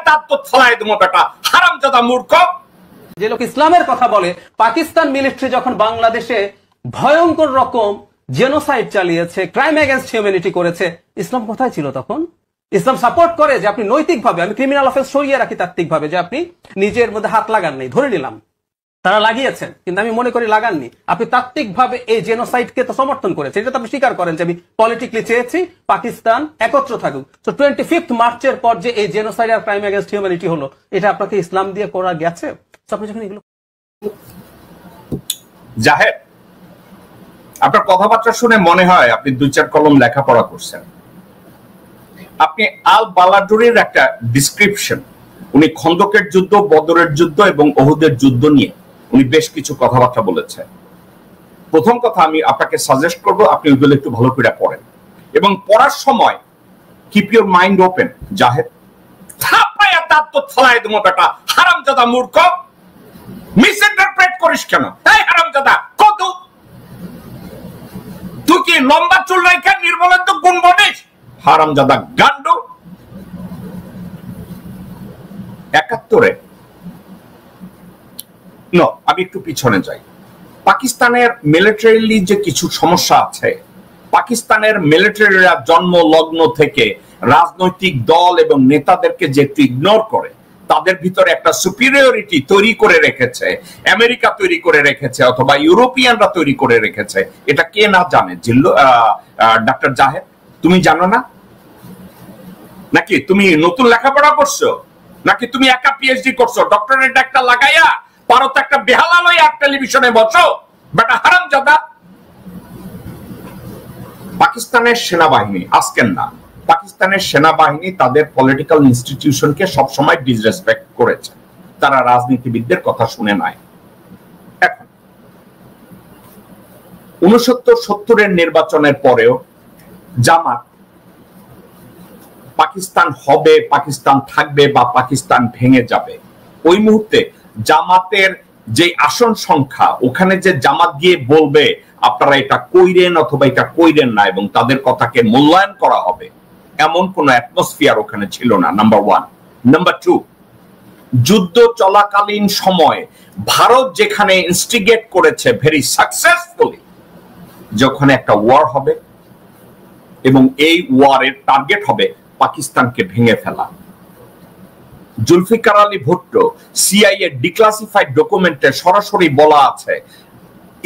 দাঁত তো ফলাই দেবো বেটা হারামজাদা মূর্খ। যে লোক ইসলামের কথা বলে, পাকিস্তান মিলিটারি যখন বাংলাদেশে ভয়ঙ্কর রকম জেনোসাইড চালিয়েছে, ক্রাইম এগেইনস্ট হিউম্যানিটি করেছে, ইসলাম কোথায় ছিল তখন? ইসলাম সাপোর্ট করে যে আপনি নৈতিকভাবে, আমি ক্রিমিনাল অফেন্স সরিয়ে রাখি তাত্ত্বিকভাবে, যে আপনি নিজের মধ্যে হাত লাগান নাই, ধরে নিলাম তারা লাগিয়েছেন, কিন্তু আমি মনে করি লাগাননি, আপনি তাত্ত্বিকভাবে এই জেনোসাইডকে তো সমর্থন করেছেন, এটা তো আপনি স্বীকার করেন যে আমি পলিটিক্যালি চেয়েছি পাকিস্তান একত্র থাকুক। তো 25 মার্চের পর যে এই জেনোসাইড আর ক্রাইম এগেইনস্ট হিউম্যানিটি হলো, এটা আপনাকে ইসলাম দিয়ে করা গেছে? আপনি যখন এগুলো জাহেদ, আপনার কথাবার্তা শুনে মনে হয় আপনি 2-4 কলম লেখাপড়া করছেন। আপনি আল বালাডুরির একটা ডিসক্রিপশন, উনি খন্দকের যুদ্ধ, বদরের যুদ্ধ এবং ওহুদের যুদ্ধ নিয়ে উনি বেশ কিছু কথাবার্তা বলেছেন। প্রথম কথা আমি আপনাকে সাজেস্ট করব আপনি ওইগুলো একটু ভালো করে পড়েন, এবং পড়ার সময় keep your mind open. Zahed, থাপায়া দাঁত তো ফলাই দেবো বেটা হারামজাদা মূর্খ, মিসইন্টারপ্রেট করিস কেন? এই হারামজাদা কত তুই কি লম্বা চুল রাখা নির্মলের তো গুণ বনিস? হারামজাদা গান্ডু। 71-এ আমি একটু পিছনে যাই। পাকিস্তানের মিলিটারিলি যে কিছু সমস্যা আছে, পাকিস্তানের মিলিটারিরা জন্ম লগ্ন থেকে রাজনৈতিক দল এবং নেতাদেরকে যে একটু ইগনোর করে, তাদের ভিতরে একটা সুপিরিয়রিটি তৈরি করে রেখেছে, আমেরিকা তৈরি করে রেখেছে অথবা ইউরোপিয়ানরা তৈরি করে রেখেছে। এটা কে না জানে? ডাক্তার জাহেদ, তুমি জানো না? নাকি তুমি নতুন লেখাপড়া করছো? নাকি তুমি একা পিএইচডি করছো? ডক্টরেট একটা লাগাইয়া পারো তো একটা বেহালা লইয়া টেলিভিশনে বসো বেটা হারামজাদা। পাকিস্তানের সেনাবাহিনী, আজকের না, পাকিস্তানের সেনাবাহিনী তাদের পলিটিক্যাল ইনস্টিটিউশনকে সবসময় ডিসরেসপেক্ট করেছে, তারা রাজনীতিবিদদের কথা শুনে নাই। এখন 69-70-এর নির্বাচনের পরেও জামাত পাকিস্তান হবে, পাকিস্তান থাকবে বা পাকিস্তান ভেঙে যাবে, ওই মুহূর্তে জামাতের যে আসন সংখ্যা, ওখানে যে জামাত গিয়ে বলবে আপনারা এটা কইরেন অথবা এটা কইরেন না এবং তাদের কথাকে মূল্যায়ন করা হবে, এমন কোন অ্যাটমসফিয়ার ওখানে ছিল না, নাম্বার 1। নাম্বার 2, যুদ্ধ চলাকালীন সময় ভারত যেখানে ইনস্টিগেট করেছে ভেরি সাকসেসফুলি, যখন একটা ওয়ার হবে এবং এই ওয়ারের টার্গেট হবে পাকিস্তানকে ভেঙে ফেলা। জুলফিকার আলী ভুট্টো সিআইএ ডিক্লাসিফাইড ডকুমেন্টে সরাসরি বলা আছে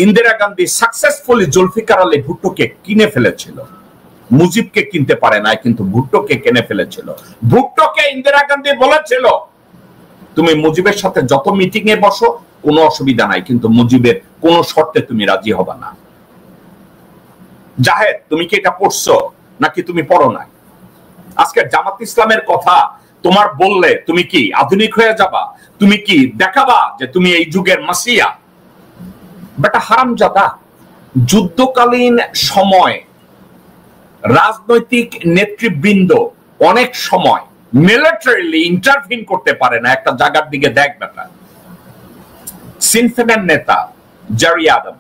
ইন্দিরা গান্ধী সাকসেসফুলি জুলফিকার আলী ভুট্টোকে কিনে ফেলেছিল। মুজিবকে কিনতে পারে না, কিন্তু ভুট্টোকে কিনে ফেলেছিল। ভুট্টোকে ইন্দিরা গান্ধী বলেছিল তুমি মুজিবের সাথে যত মিটিং এ বসো কোনো অসুবিধা নাই, কিন্তু মুজিবের কোন শর্তে তুমি রাজি হবে না। জাহেদ, তুমি কি এটা পড়ছো নাকি তুমি পড়ো না? আজকে জামাত ইসলামের কথা তোমার বললে তুমি কি আধুনিক হয়ে যাবা? তুমি কি দেখাবা যে তুমি এই যুগের মাসিয়া? বেটা হারামজাদা, যুদ্ধকালীন সময় রাজনৈতিক নেতৃবৃন্দ অনেক সময় মিলিটারিলি ইন্টারভিন করতে পারে না। একটা জায়গার দিকে দেখ বেটা, সিন ফেনের নেতা জেরি আদম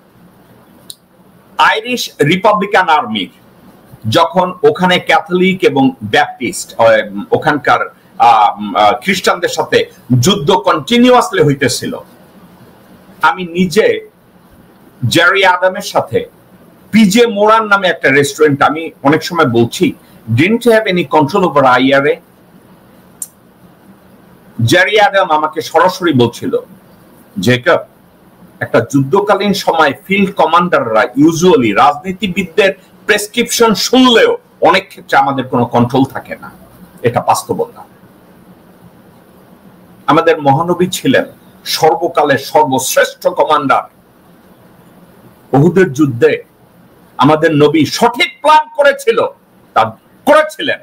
আইরিশ রিপাবলিকান আর্মির যখন ওখানে ক্যাথলিক এবং ব্যাপটিস্ট ওখানকার খ্রিস্টানদের সাথে যুদ্ধ কন্টিনিউয়াসলি হইতেছিল, আমি নিজে জেরি আদমের সাথে পিজে মোরান নামে একটা রেস্টুরেন্ট, আমি অনেক সময় বলছি didn't have any control over IRA. Gerry Adam আমাকে সরাসরি বলছিল, জেকব, একটা যুদ্ধকালীন সময় ফিল্ড কমান্ডাররা ইউজুয়ালি রাজনীতিবিদদের প্রেসক্রিপশন শুনলেও অনেক ক্ষেত্রে আমাদের কোনো কন্ট্রোল থাকে না, এটা বাস্তবতা। আমাদের মহানবী ছিলেন সর্বকালের সর্বশ্রেষ্ঠ কমান্ডার। উহুদের যুদ্ধে আমাদের নবী সঠিক প্ল্যান করেছিলেন,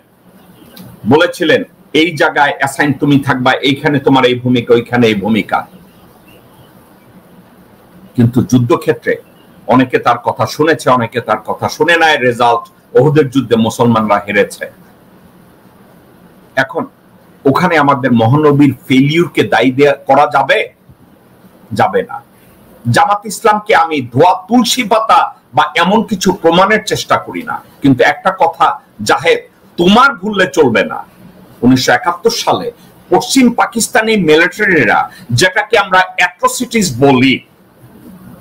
বলেছিলেন এই জায়গায় অ্যাসাইন তুমি থাকবা, এইখানে তোমার এই ভূমিকা, ওইখানে এই ভূমিকা। কিন্তু যুদ্ধক্ষেত্রে অনেকে তার কথা শুনেছে, অনেকে তার কথা শুনে নাই। রেজাল্ট, উহুদের যুদ্ধে মুসলমানরা হেরেছে। এখন ওখানে আমাদের মহানবীর ফেলিউরকে দায়ী করা যাবে না। জামাত ইসলামকে আমি ধোয়া তুলসী পাতা বা এমন কিছু প্রমাণের চেষ্টা করি না, কিন্তু একটা কথা জাহেদ, তোমার ভুললে চলবে না। 1971 সালে পশ্চিম পাকিস্তানি মিলিটারিরা, যেটাকে আমরা অ্যাট্রোসিটিস বলি,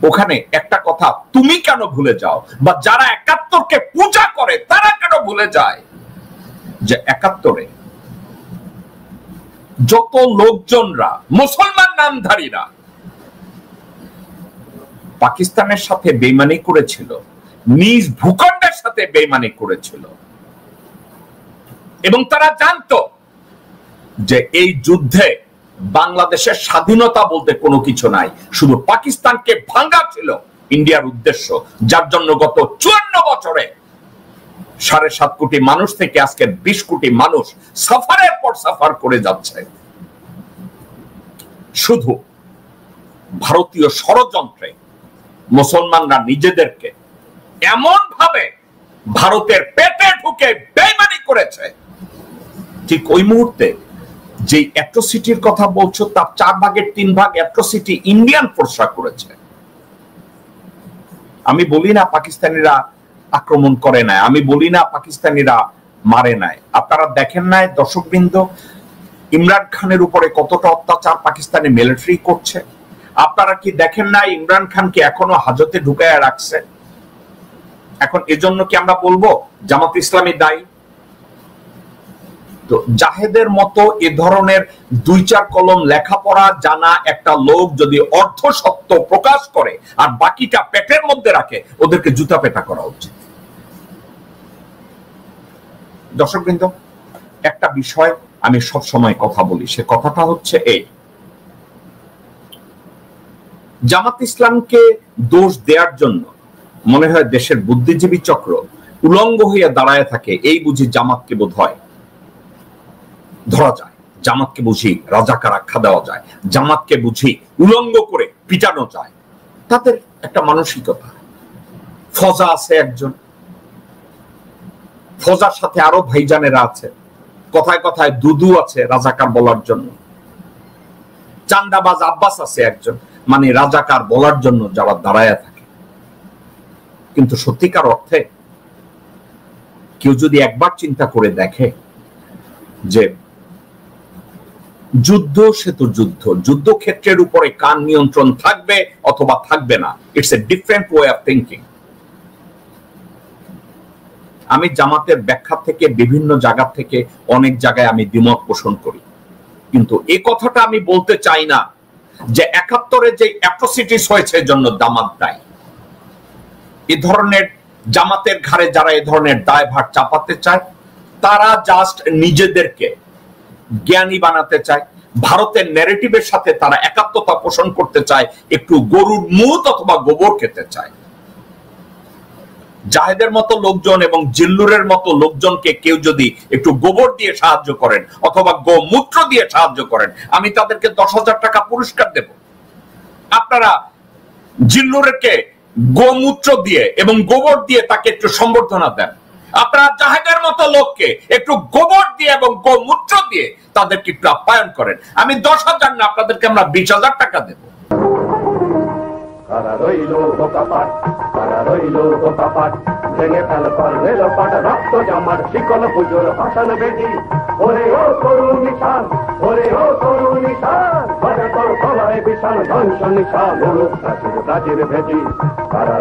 ওখানে একটা কথা তুমি কেন ভুলে যাও, বা যারা ৭১কে পূজা করে তারা কেন ভুলে যায় যে ৭১-এ যত লোকজনরা মুসলমান নামধারীরা পাকিস্তানের সাথে বেইমানি করেছিল, নিজ ভূখণ্ডের সাথে বেইমানি করেছিল, এবং তারা জানতো যে এই যুদ্ধে বাংলাদেশের স্বাধীনতা বলতে কোনো কিছু নাই, শুধু পাকিস্তানকে ভাঙা ছিল ইন্ডিয়ার উদ্দেশ্য, যার জন্য গত ৫৪ বছরে ৭.৫ কোটি মানুষ থেকে আজকে ২০ কোটি মানুষ সাফারের পর সাফার করে যাচ্ছে। শুধু ভারতীয় ষড়যন্ত্রে মুসলমানরা নিজেদেরকে এমন ভাবে ভারতের পেটে ঢুকে বেইমানি করেছে, ঠিক ওই মুহূর্তে যে অ্যাট্রোসিটির কথা বলছো তার ৪ ভাগের ৩ ভাগ অ্যাট্রোসিটি ইন্ডিয়ান ফোর্সরা করেছে। আমি বলি না পাকিস্তানিরা আক্রমণ করে নাই, আমি বলি না পাকিস্তানিরা মারে নাই। আপনারা দেখেন নাই দর্শকবৃন্দ, ইমরান খানের উপরে কতটা অত্যাচার পাকিস্তানি মিলিটারি করছে? আপনারা কি দেখেন নাই ইমরান খানকে এখনো হাজতে ঢুকায় রাখছে? এখন এজন্য কি আমরা বলবো জামাত ইসলামী দায়ী? তো জাহেদের মতো এ ধরনের ২-৪ কলম লেখাপড়া জানা একটা লোক যদি অর্ধ সত্য প্রকাশ করে আর বাকিটা পেটের মধ্যে রাখে, ওদেরকে জুতা পেটা করা উচিত। দর্শকবৃন্দ, একটা বিষয় আমি সব সময় কথা বলি, সে কথাটা হচ্ছে এই, জামাত ইসলামকে দোষ দেওয়ার জন্য মনে হয় দেশের বুদ্ধিজীবী চক্র উলঙ্গ হইয়া দাঁড়ায় থাকে, এই বুঝি জামাতকে বোধ হয় ধরা যায়, জামাতকে বুঝি রাজাকার আখ্যা দেওয়া যায়, জামাতকে বুঝি উলঙ্গ করে পিটানো যায়। তাদের একটা মানসিকতা। ফজা আছে একজন, ফজার সাথে আরো ভাইজানেরা আছে, কথায় কথায় দুদু আছে রাজাকার বলার জন্য, চান্দাবাজ আব্বাস আছে একজন, মানে রাজাকার বলার জন্য যারা দাঁড়ায় থাকে। কিন্তু সত্যিকার অর্থে কেউ যদি একবার চিন্তা করে দেখে যে যুদ্ধ সে তো যুদ্ধ, যুদ্ধক্ষেত্রের উপরে কার নিয়ন্ত্রণ থাকবে অথবা থাকবে না, it's a different way of thinking. আমি জামাতের ব্যাখ্যা থেকে বিভিন্ন জায়গা থেকে অনেক জায়গায় আমি দ্বিমত পোষণ করি, কিন্তু এই কথাটা আমি বলতে চাই না যে ৭১-এ যে অ্যাট্রোসিটিস হয়েছে জন্য জামাত দায়ী। এ ধরনের জামাতের ঘাড়ে যারা এ ধরনের দায়ভার চাপাতে চায়, তারা জাস্ট নিজেদেরকে জ্ঞানী বানাতে চায়, ভারতের ন্যারেটিভের সাথে তারা একাত্মতা পোষণ করতে চায়, একটু গরুর মুত অথবা গোবর খেতে চায়। জাহেদের মতো লোকজন এবং জিল্লুরের মতো লোকজনকে কেউ যদি একটু গোবর দিয়ে সাহায্য করেন অথবা গোমূত্র দিয়ে সাহায্য করেন, আমি তাদেরকে ১০,০০০ টাকা পুরস্কার দেব। আপনারা জিল্লুরকে গোমূত্র দিয়ে এবং গোবর দিয়ে তাকে একটু সম্বর্ধনা দেন, আপনারা জাহেদের মতো লোককে একটু গোবর দিয়ে এবং গোমূত্র দিয়ে তাদেরকে একটু আপ্যায়ন করেন। আমি ১০,০০০ না, আপনাদেরকে আমরা ২০,০০০ টাকা দেব। কারা রইল বোকাপাট, কারা রইল বোকাপাট, ভেঙে ফেল কর রেলপাট, রক্ত জমাট শিকল পুজোর ভাষণ বেদি। ওরে ও তরুণ নিশান, ওরে ও তরুণ নিশান, বাজা তোর গলায় বিশাল ধ্বংস নিশান, প্রাচীর প্রাচীর ভেদি। কারা